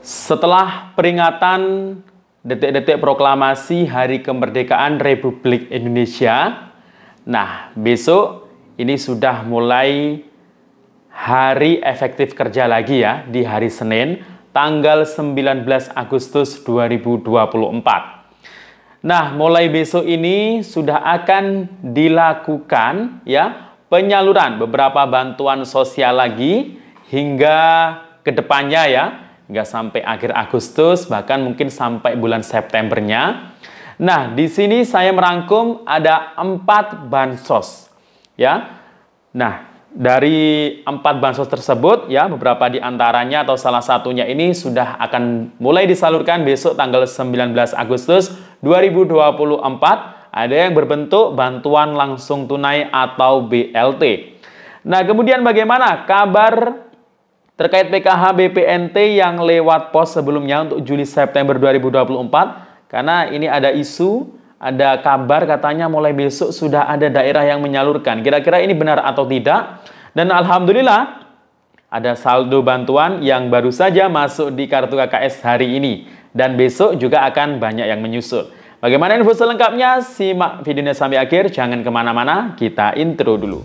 Setelah peringatan detik-detik proklamasi Hari Kemerdekaan Republik Indonesia, nah besok ini sudah mulai hari efektif kerja lagi ya, di hari Senin, tanggal 19 Agustus 2024. Nah, mulai besok ini sudah akan dilakukan ya penyaluran beberapa bantuan sosial lagi hingga kedepannya ya, hingga sampai akhir Agustus, bahkan mungkin sampai bulan Septembernya. Nah, di sini saya merangkum ada 4 bansos ya. Nah, dari 4 bansos tersebut ya, beberapa di antaranya atau salah satunya ini sudah akan mulai disalurkan besok tanggal 19 Agustus 2024. Ada yang berbentuk bantuan langsung tunai atau BLT. Nah, kemudian bagaimana kabar terkait PKH BPNT yang lewat pos sebelumnya untuk Juli September 2024? Karena ini ada isu, ada kabar katanya mulai besok sudah ada daerah yang menyalurkan. Kira-kira ini benar atau tidak? Dan alhamdulillah ada saldo bantuan yang baru saja masuk di kartu KKS hari ini. Dan besok juga akan banyak yang menyusul. Bagaimana info selengkapnya? Simak videonya sampai akhir, jangan kemana-mana, kita intro dulu.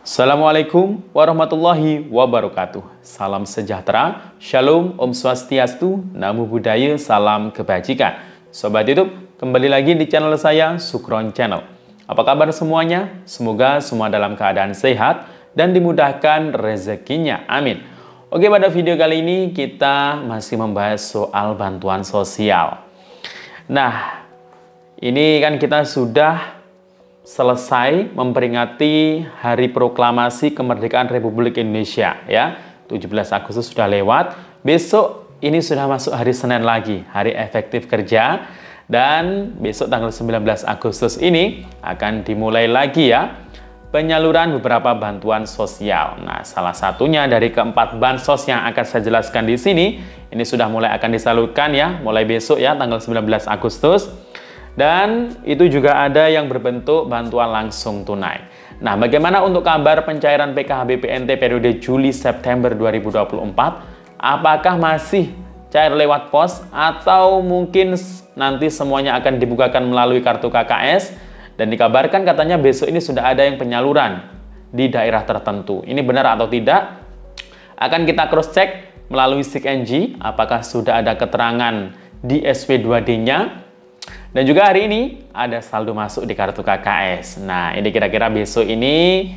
Assalamualaikum warahmatullahi wabarakatuh. Salam sejahtera, shalom, om swastiastu, namo buddhaya, salam kebajikan. Sobat YouTube, kembali lagi di channel saya, Sukron Channel. Apa kabar semuanya? Semoga semua dalam keadaan sehat dan dimudahkan rezekinya. Amin. Oke, pada video kali ini kita masih membahas soal bantuan sosial. Nah, ini kan kita sudah selesai memperingati Hari Proklamasi Kemerdekaan Republik Indonesia ya. 17 Agustus sudah lewat. Besok ini sudah masuk hari Senin lagi, hari efektif kerja. Dan besok tanggal 19 Agustus ini akan dimulai lagi ya penyaluran beberapa bantuan sosial. Nah, salah satunya dari keempat bansos yang akan saya jelaskan di sini, ini sudah mulai akan disalurkan ya, mulai besok ya, tanggal 19 Agustus. Dan itu juga ada yang berbentuk bantuan langsung tunai. Nah, bagaimana untuk kabar pencairan PKH BPNT periode Juli-September 2024? Apakah masih cair lewat pos atau mungkin nanti semuanya akan dibukakan melalui kartu KKS? Dan dikabarkan katanya besok ini sudah ada yang penyaluran di daerah tertentu. Ini benar atau tidak? Akan kita cross check melalui SIKNG apakah sudah ada keterangan di SP2D-nya. Dan juga hari ini ada saldo masuk di kartu KKS. Nah, ini kira-kira besok ini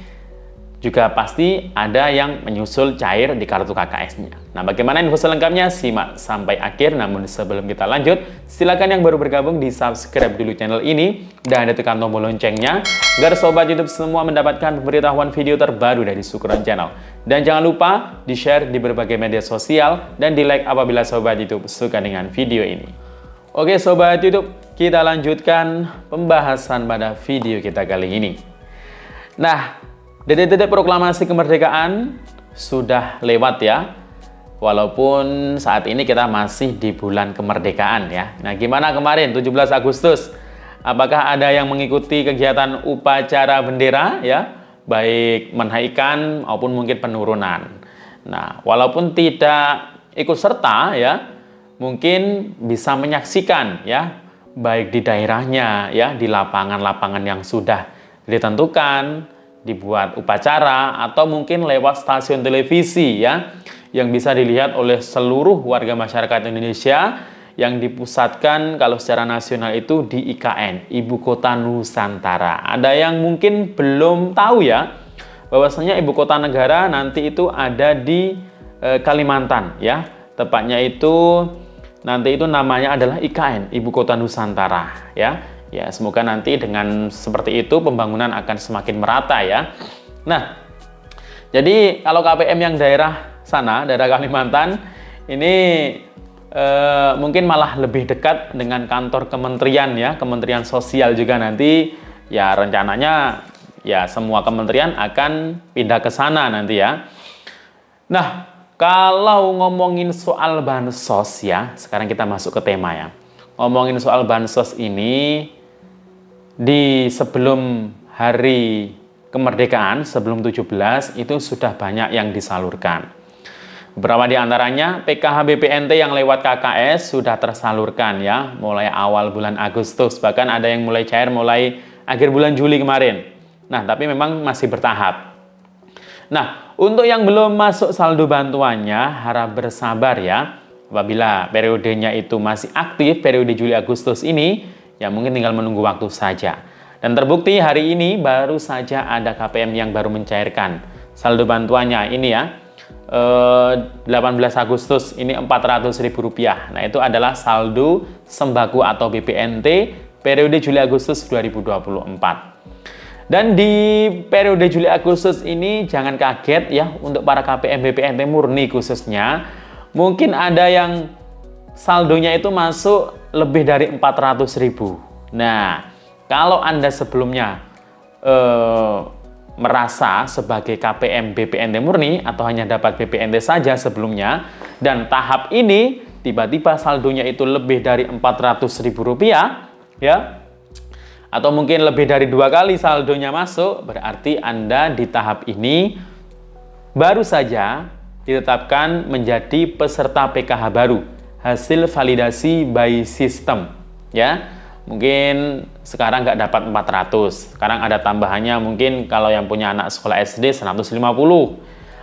juga pasti ada yang menyusul cair di kartu KKS-nya. Nah, bagaimana info selengkapnya? Simak sampai akhir. Namun sebelum kita lanjut, silakan yang baru bergabung di subscribe dulu channel ini dan tekan tombol loncengnya agar sobat YouTube semua mendapatkan pemberitahuan video terbaru dari Sukron Channel. Dan jangan lupa di-share di berbagai media sosial dan di-like apabila sobat YouTube suka dengan video ini. Oke sobat YouTube, kita lanjutkan pembahasan pada video kita kali ini. Nah, detik-detik proklamasi kemerdekaan sudah lewat ya. Walaupun saat ini kita masih di bulan kemerdekaan ya. Nah, gimana kemarin 17 Agustus? Apakah ada yang mengikuti kegiatan upacara bendera ya? Baik menaikkan maupun mungkin penurunan. Nah, walaupun tidak ikut serta ya, mungkin bisa menyaksikan ya, baik di daerahnya ya, di lapangan-lapangan yang sudah ditentukan, dibuat upacara, atau mungkin lewat stasiun televisi ya, yang bisa dilihat oleh seluruh warga masyarakat Indonesia, yang dipusatkan kalau secara nasional itu di IKN, Ibu Kota Nusantara. Ada yang mungkin belum tahu ya, bahwasanya Ibu Kota Negara nanti itu ada di Kalimantan ya, tepatnya itu nanti itu namanya adalah IKN, Ibu Kota Nusantara ya. Ya, semoga nanti dengan seperti itu pembangunan akan semakin merata ya. Nah, jadi kalau KPM yang daerah sana, daerah Kalimantan, ini mungkin malah lebih dekat dengan kantor kementerian ya, Kementerian Sosial juga nanti ya, rencananya ya semua kementerian akan pindah ke sana nanti ya. Nah, kalau ngomongin soal bansos ya, sekarang kita masuk ke tema ya. Ngomongin soal bansos ini, di sebelum hari kemerdekaan sebelum 17 itu sudah banyak yang disalurkan. Beberapa di antaranya PKH BPNT yang lewat KKS sudah tersalurkan ya, mulai awal bulan Agustus, bahkan ada yang mulai cair mulai akhir bulan Juli kemarin. Nah, tapi memang masih bertahap. Nah, untuk yang belum masuk saldo bantuannya, harap bersabar ya. Apabila periodenya itu masih aktif, periode Juli Agustus ini, ya mungkin tinggal menunggu waktu saja. Dan terbukti hari ini baru saja ada KPM yang baru mencairkan saldo bantuannya ini ya. 18 Agustus ini Rp400.000. Nah, itu adalah saldo sembako atau BPNT periode Juli Agustus 2024. Dan di periode Juli Agustus ini jangan kaget ya, untuk para KPM BPNT murni khususnya, mungkin ada yang saldonya itu masuk lebih dari 400.000. Nah, kalau Anda sebelumnya merasa sebagai KPM BPNT murni atau hanya dapat BPNT saja sebelumnya, dan tahap ini tiba-tiba saldonya itu lebih dari Rp400.000 ya, atau mungkin lebih dari 2 kali saldonya masuk, berarti Anda di tahap ini baru saja ditetapkan menjadi peserta PKH baru hasil validasi by system ya. Mungkin sekarang nggak dapat 400, sekarang ada tambahannya, mungkin kalau yang punya anak sekolah SD 150,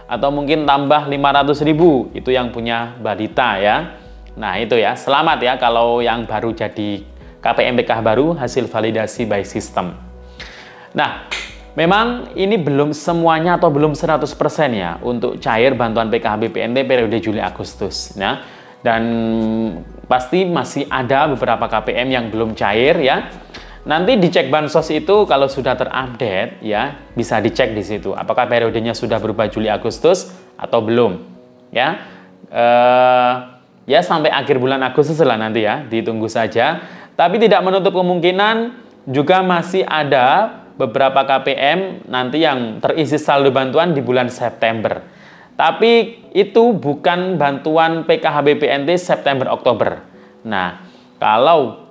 atau mungkin tambah 500.000, itu yang punya balita ya. Nah itu ya, selamat ya kalau yang baru jadi KPM PKH baru hasil validasi by system. Nah, memang ini belum semuanya atau belum 100% ya untuk cair bantuan PKH BPNT periode Juli Agustus. Nah, dan pasti masih ada beberapa KPM yang belum cair ya. Nanti dicek bansos itu kalau sudah terupdate ya, bisa dicek di situ apakah periodenya sudah berubah Juli Agustus atau belum ya. Ya sampai akhir bulan Agustus lah nanti ya, ditunggu saja. Tapi tidak menutup kemungkinan juga masih ada beberapa KPM nanti yang terisi saldo bantuan di bulan September. Tapi itu bukan bantuan PKH BPNT September-Oktober. Nah, kalau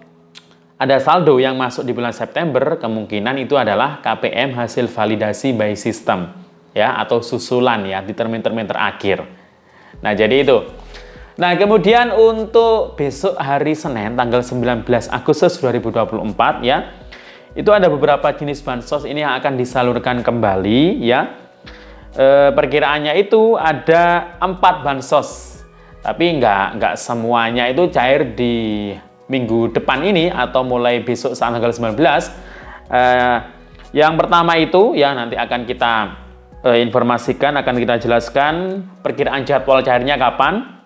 ada saldo yang masuk di bulan September, kemungkinan itu adalah KPM hasil validasi by system ya, atau susulan ya di termin-termin terakhir. Nah, jadi itu. Nah, kemudian untuk besok hari Senin tanggal 19 Agustus 2024 ya, itu ada beberapa jenis bansos ini yang akan disalurkan kembali ya. Perkiraannya itu ada 4 bansos, tapi nggak semuanya itu cair di minggu depan ini atau mulai besok saat tanggal 19. Yang pertama itu ya nanti akan kita informasikan, akan kita jelaskan perkiraan jadwal cairnya kapan.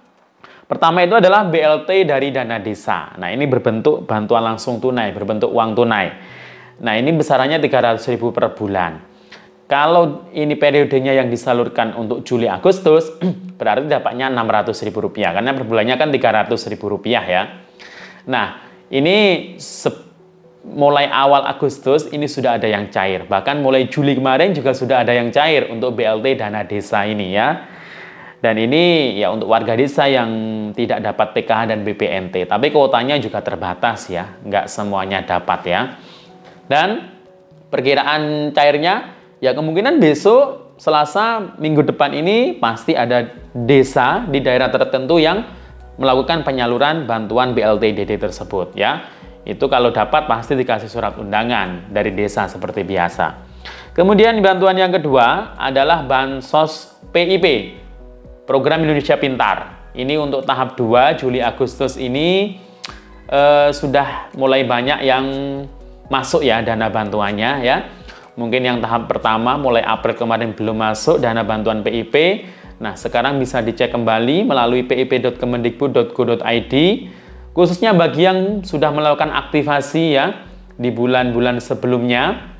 Pertama itu adalah BLT dari dana desa. Nah, ini berbentuk bantuan langsung tunai, berbentuk uang tunai. Nah, ini besarannya 300.000 per bulan. Kalau ini periodenya yang disalurkan untuk Juli Agustus, berarti dapatnya Rp600.000 karena per bulannya kan Rp300.000 ya. Nah, ini mulai awal Agustus ini sudah ada yang cair. Bahkan mulai Juli kemarin juga sudah ada yang cair untuk BLT dana desa ini ya. Dan ini ya untuk warga desa yang tidak dapat PKH dan BPNT. Tapi kuotanya juga terbatas ya, nggak semuanya dapat ya. Dan perkiraan cairnya ya kemungkinan besok Selasa minggu depan ini pasti ada desa di daerah tertentu yang melakukan penyaluran bantuan BLT DD tersebut ya. Itu kalau dapat pasti dikasih surat undangan dari desa seperti biasa. Kemudian bantuan yang kedua adalah bansos PIP, Program Indonesia Pintar. Ini untuk tahap 2 Juli Agustus ini sudah mulai banyak yang masuk ya dana bantuannya ya. Mungkin yang tahap pertama mulai April kemarin belum masuk dana bantuan PIP. Nah, sekarang bisa dicek kembali melalui pip.kemendikbud.go.id, khususnya bagi yang sudah melakukan aktivasi ya di bulan-bulan sebelumnya.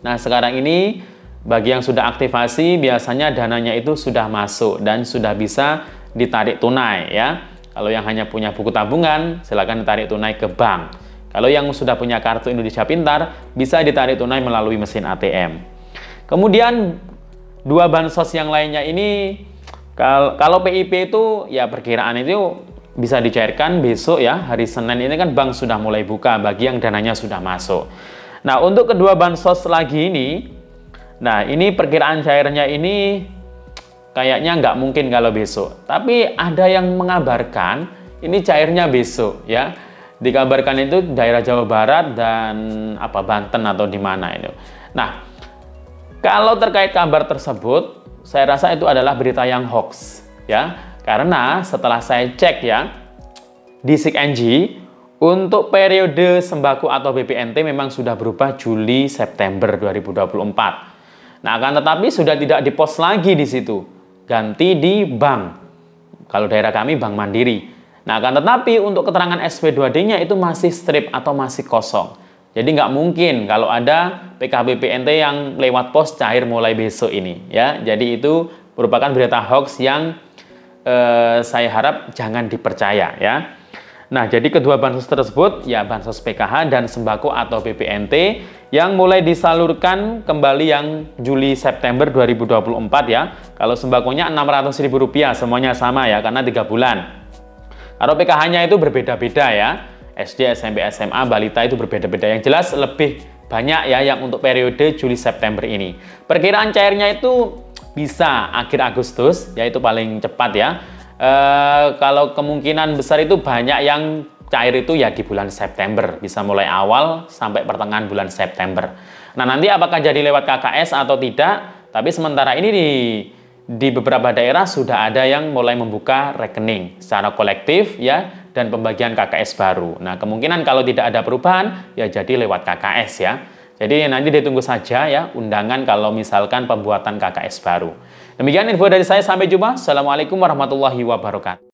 Nah, sekarang ini bagi yang sudah aktivasi biasanya dananya itu sudah masuk dan sudah bisa ditarik tunai ya. Kalau yang hanya punya buku tabungan, silakan ditarik tunai ke bank. Kalau yang sudah punya kartu Indonesia Pintar, bisa ditarik tunai melalui mesin ATM. Kemudian 2 bansos yang lainnya ini, kalau PIP itu ya perkiraan itu bisa dicairkan besok ya, hari Senin ini kan bank sudah mulai buka bagi yang dananya sudah masuk. Nah, untuk kedua bansos lagi ini, Nah, ini perkiraan cairnya ini kayaknya nggak mungkin kalau besok. Tapi ada yang mengabarkan ini cairnya besok ya. Dikabarkan itu daerah Jawa Barat dan Banten atau di mana itu. Nah, kalau terkait kabar tersebut, saya rasa itu adalah berita yang hoax ya. Karena setelah saya cek ya di SIKNJ, untuk periode sembako atau BPNT memang sudah berubah Juli September 2024. Nah, akan tetapi sudah tidak di-pos lagi di situ. Ganti di bank. Kalau daerah kami Bank Mandiri. Nah, akan tetapi untuk keterangan SP2D-nya itu masih strip atau masih kosong. Jadi nggak mungkin kalau ada PKBPNT yang lewat pos cair mulai besok ini. Ya, jadi itu merupakan berita hoax yang saya harap jangan dipercaya ya. Nah, jadi kedua bansos tersebut, ya bansos PKH dan sembako atau BPNT yang mulai disalurkan kembali yang Juli-September 2024 ya. Kalau sembakonya Rp600.000, semuanya sama ya, karena 3 bulan. Kalau PKH-nya itu berbeda-beda ya. SD, SMP, SMA, balita itu berbeda-beda. Yang jelas lebih banyak ya yang untuk periode Juli-September ini. Perkiraan cairnya itu bisa akhir Agustus, yaitu paling cepat ya. Kalau kemungkinan besar itu banyak yang cair itu ya di bulan September, bisa mulai awal sampai pertengahan bulan September. Nah, nanti apakah jadi lewat KKS atau tidak, tapi sementara ini di beberapa daerah sudah ada yang mulai membuka rekening secara kolektif ya, dan pembagian KKS baru. Nah, kemungkinan kalau tidak ada perubahan ya jadi lewat KKS ya. Jadi nanti ditunggu saja ya undangan kalau misalkan pembuatan KKS baru. Demikian info dari saya, sampai jumpa. Assalamualaikum warahmatullahi wabarakatuh.